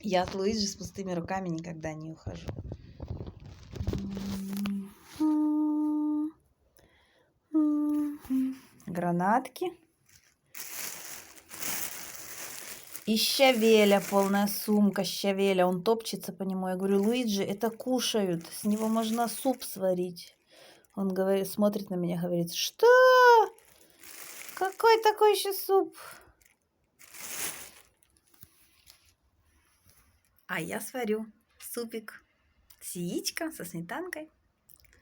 Я от Луиджи с пустыми руками никогда не ухожу. Гранатки. И щавеля, полная сумка щавеля. Он топчется по нему. Я говорю: Луиджи, это кушают. С него можно суп сварить. Он говорит, смотрит на меня, говорит: что? Какой такой еще суп? А я сварю супик с яичком, со сметанкой.